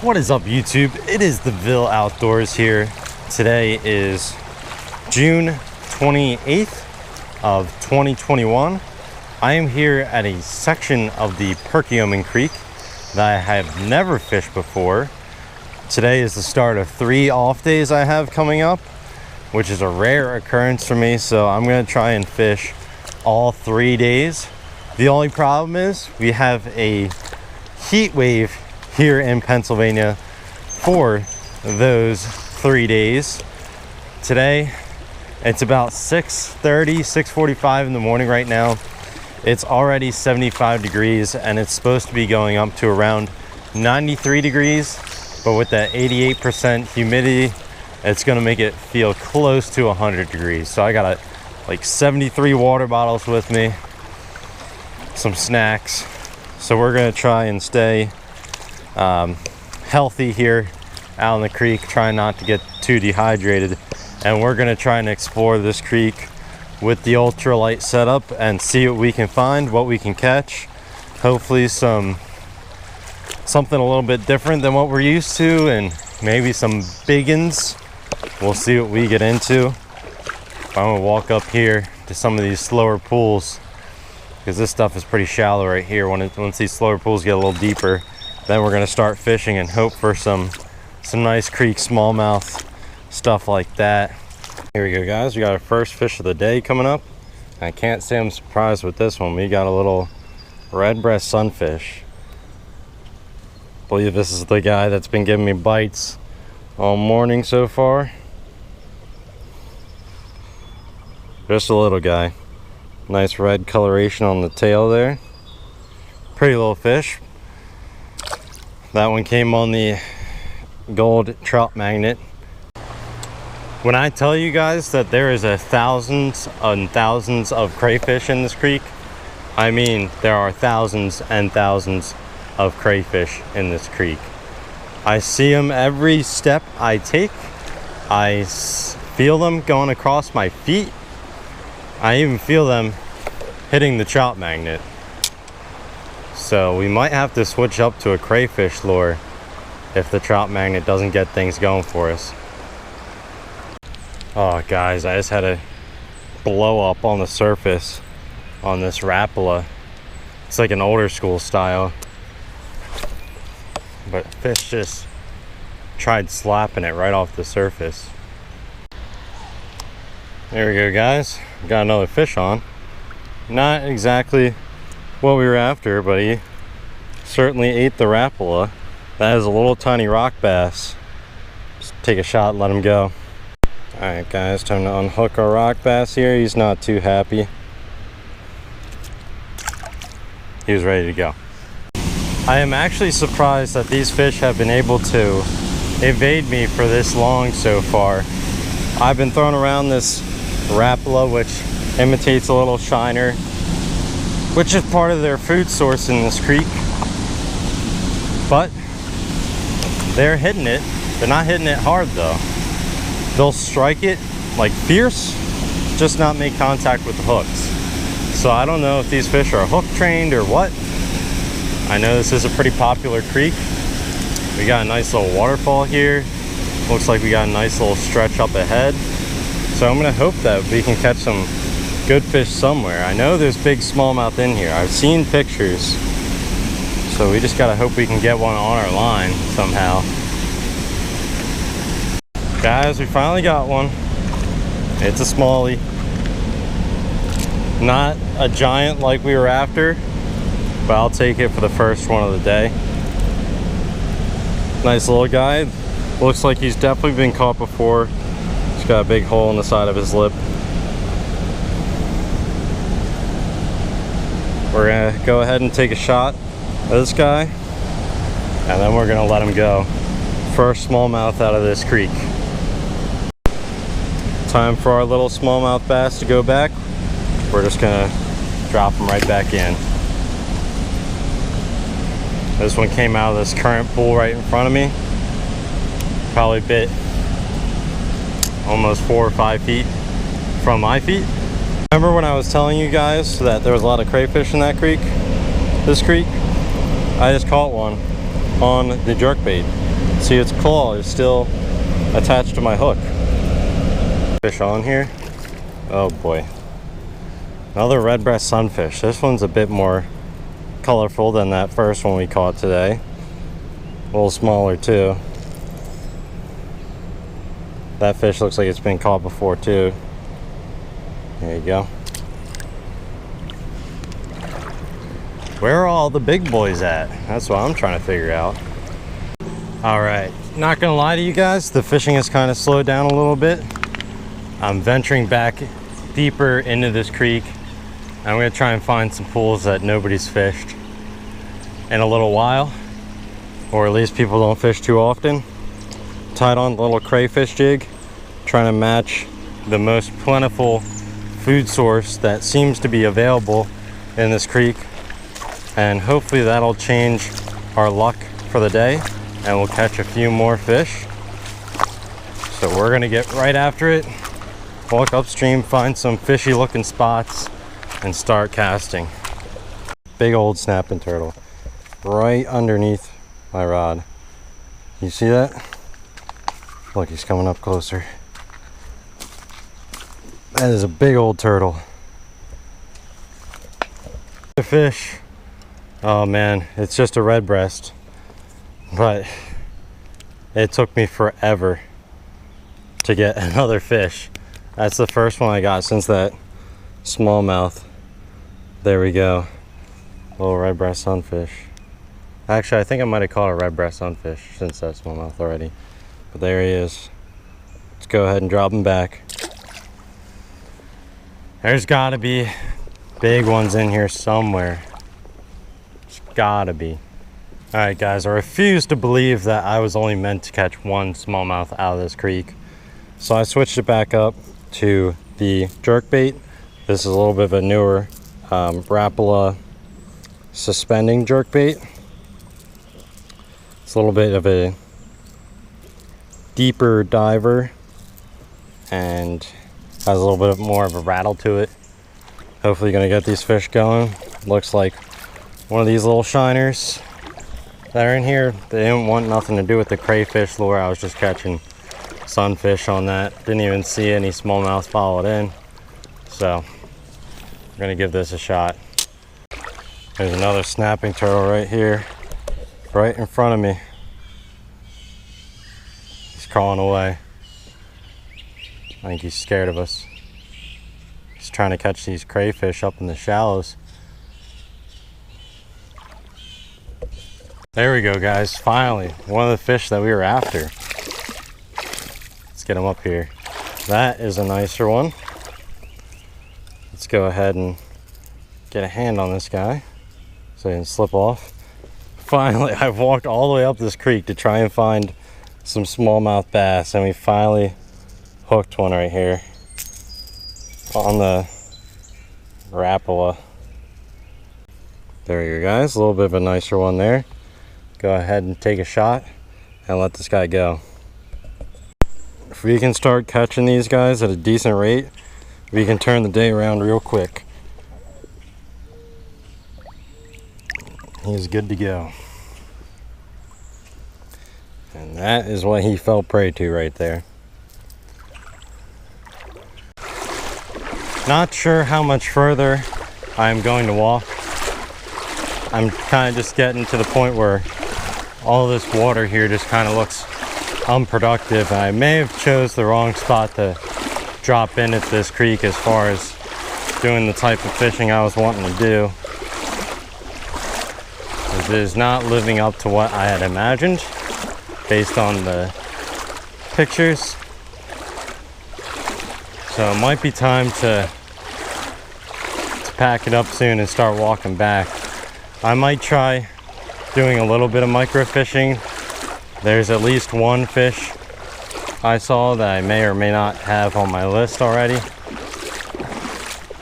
What is up, YouTube? It is the Ville Outdoors here. Today is June 28th of 2021. I am here at a section of the Perkiomen Creek that I have never fished before. Today is the start of 3 off days I have coming up, which is a rare occurrence for me, so I'm going to try and fish all 3 days. The only problem is we have a heat wave here in Pennsylvania for those 3 days. Today it's about 6:30, 6:45 in the morning right now. It's already 75 degrees and it's supposed to be going up to around 93 degrees, but with that 88% humidity, it's going to make it feel close to 100 degrees. So I got like 73 water bottles with me, some snacks. So we're going to try and stay healthy here out in the creek, trying not to get too dehydrated. And we're going to try and explore this creek with the ultralight setup and see what we can find, what we can catch. Hopefully something a little bit different than what we're used to, and maybe some biggins. We'll see what we get into. I'm gonna walk up here to some of these slower pools, because this stuff is pretty shallow right here. Once these slower pools get a little deeper, then we're gonna start fishing and hope for some nice creek smallmouth, stuff like that. Here we go, guys. We got our first fish of the day coming up. I can't say I'm surprised with this one. We got a little red breast sunfish. I believe this is the guy that's been giving me bites all morning so far. Just a little guy. Nice red coloration on the tail there. Pretty little fish. That one came on the gold trout magnet. When I tell you guys that there is thousands and thousands of crayfish in this creek, I mean there are thousands and thousands of crayfish in this creek. I see them every step I take. I feel them going across my feet. I even feel them hitting the trout magnet. So we might have to switch up to a crayfish lure if the trout magnet doesn't get things going for us. Oh guys, I just had a blow up on the surface on this Rapala. It's like an older school style, but fish just tried slapping it right off the surface. There we go, guys. Got another fish on. Not exactly what we were after, but he certainly ate the Rapala. That is a little tiny rock bass. Just take a shot and let him go. Alright guys, time to unhook our rock bass here. He's not too happy. He was ready to go. I am actually surprised that these fish have been able to evade me for this long so far. I've been throwing around this Rapala, which imitates a little shiner, which is part of their food source in this creek. But they're hitting it. They're not hitting it hard though. They'll strike it like fierce, just not make contact with the hooks. So I don't know if these fish are hook trained or what. I know this is a pretty popular creek. We got a nice little waterfall here. Looks like we got a nice little stretch up ahead. So I'm gonna hope that we can catch some good fish somewhere. I know there's big smallmouth in here. I've seen pictures. So we just gotta hope we can get one on our line somehow. Guys, we finally got one. It's a smallie. Not a giant like we were after, but I'll take it for the first one of the day. Nice little guy. Looks like he's definitely been caught before. He's got a big hole in the side of his lip. We're gonna go ahead and take a shot at this guy, and then we're gonna let him go. First smallmouth out of this creek. Time for our little smallmouth bass to go back. We're just gonna drop him right back in. This one came out of this current pool right in front of me. Probably bit almost 4 or 5 feet from my feet. Remember when I was telling you guys that there was a lot of crayfish in that creek? This creek? I just caught one. on the jerkbait. See, its claw is still attached to my hook. Fish on here. Oh boy. Another red breast sunfish. This one's a bit more colorful than that first one we caught today. A little smaller too. That fish looks like it's been caught before too. There you go. Where are all the big boys at? That's what I'm trying to figure out. All right, not gonna lie to you guys, the fishing has kind of slowed down a little bit. I'm venturing back deeper into this creek. I'm gonna try and find some pools that nobody's fished in a little while, or at least people don't fish too often. Tied on the little crayfish jig, trying to match the most plentiful food source that seems to be available in this creek, and hopefully that'll change our luck for the day and we'll catch a few more fish. So we're gonna get right after it, walk upstream, find some fishy looking spots and start casting. Big old snapping turtle right underneath my rod. You see that? Look, he's coming up closer. That is a big old turtle. The fish, oh man, it's just a red breast, but it took me forever to get another fish. That's the first one I got since that smallmouth. There we go. Little red breast sunfish. Actually, I think I might have caught a red breast sunfish since that smallmouth already. But there he is. Let's go ahead and drop him back. There's gotta be big ones in here somewhere. There's gotta be. All right, guys, I refuse to believe that I was only meant to catch one smallmouth out of this creek. So I switched it back up to the jerkbait. This is a little bit of a newer Rapala suspending jerkbait. It's a little bit of a deeper diver and has a little bit more of a rattle to it. Hopefully gonna get these fish going. Looks like one of these little shiners that are in here, they didn't want nothing to do with the crayfish lure. I was just catching sunfish on that. Didn't even see any smallmouth followed in. So I'm gonna give this a shot. There's another snapping turtle right here, right in front of me. He's crawling away. I think he's scared of us. He's trying to catch these crayfish up in the shallows. There we go, guys. Finally, one of the fish that we were after. Let's get him up here. That is a nicer one. Let's go ahead and get a hand on this guy so he can slip off. Finally, I've walked all the way up this creek to try and find some smallmouth bass, and we finally hooked one right here on the Rapala. There you go, guys. A little bit of a nicer one there. Go ahead and take a shot and let this guy go. If we can start catching these guys at a decent rate, we can turn the day around real quick. He's good to go. And that is what he fell prey to right there. Not sure how much further I'm going to walk. I'm kind of just getting to the point where all this water here just kind of looks unproductive, and I may have chose the wrong spot to drop in at this creek as far as doing the type of fishing I was wanting to do. It is not living up to what I had imagined based on the pictures. So it might be time to pack it up soon and start walking back. I might try doing a little bit of microfishing. There's at least one fish I saw that I may or may not have on my list already.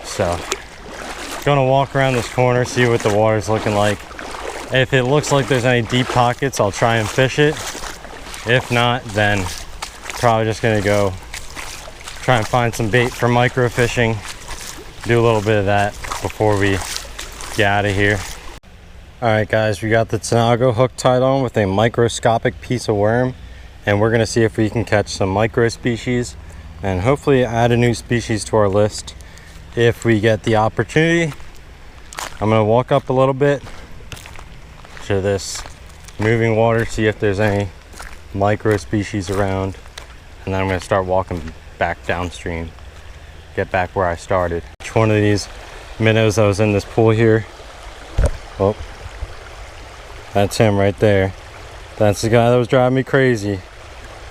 So, gonna walk around this corner, see what the water's looking like. If it looks like there's any deep pockets, I'll try and fish it. If not, then probably just gonna go try and find some bait for microfishing. Do a little bit of that before we get out of here. Alright guys, we got the Tanago hook tied on with a microscopic piece of worm, and we're going to see if we can catch some micro species and hopefully add a new species to our list if we get the opportunity. I'm going to walk up a little bit to this moving water, see if there's any micro species around, and then I'm going to start walking back downstream, get back where I started. Each one of these minnows that was in this pool here, oh, that's him right there. That's the guy that was driving me crazy.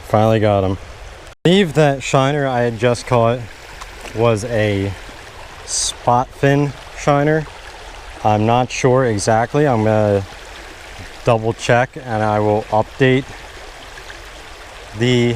Finally got him. I believe that shiner I had just caught was a spot fin shiner. I'm not sure exactly. I'm gonna double check and I will update the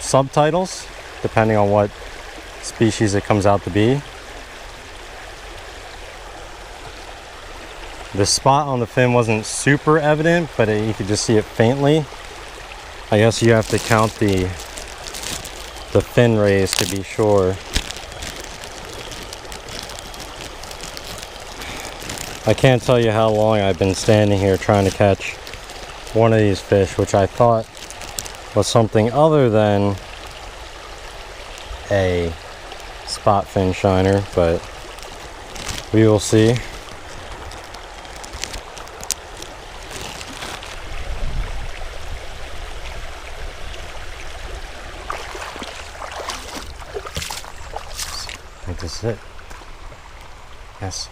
subtitles depending on what species it comes out to be. The spot on the fin wasn't super evident, but you could just see it faintly. I guess you have to count the fin rays to be sure. I can't tell you how long I've been standing here trying to catch one of these fish, which I thought was something other than a spot fin shiner, but we will see. I think this is it. Yes.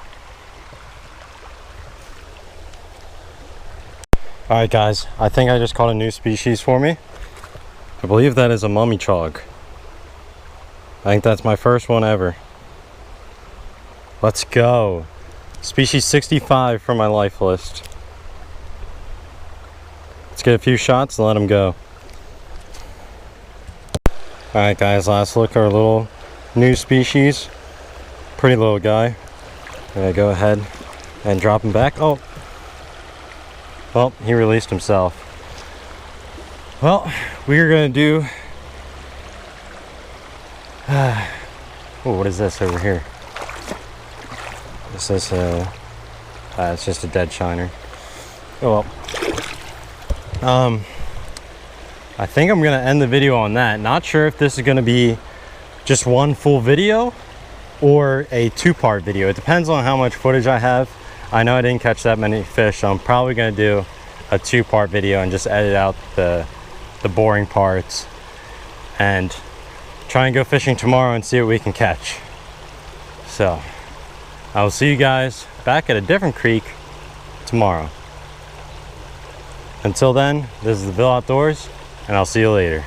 Alright guys, I think I just caught a new species for me. I believe that is a mummy chog. I think that's my first one ever. Let's go. Species 65 for my life list. Let's get a few shots and let them go. Alright guys, last look at our little new species. Pretty little guy. I'm gonna go ahead and drop him back. Oh, well, he released himself. Well, we're gonna do oh, what is this over here? This is it's just a dead shiner. Oh well. I think I'm gonna end the video on that. Not sure if this is gonna be just one full video or a two-part video. It depends on how much footage I have. I know I didn't catch that many fish, so I'm probably gonna do a two-part video and just edit out the boring parts and try and go fishing tomorrow and see what we can catch. So I will see you guys back at a different creek tomorrow. Until then, this is the Ville Outdoors, and I'll see you later.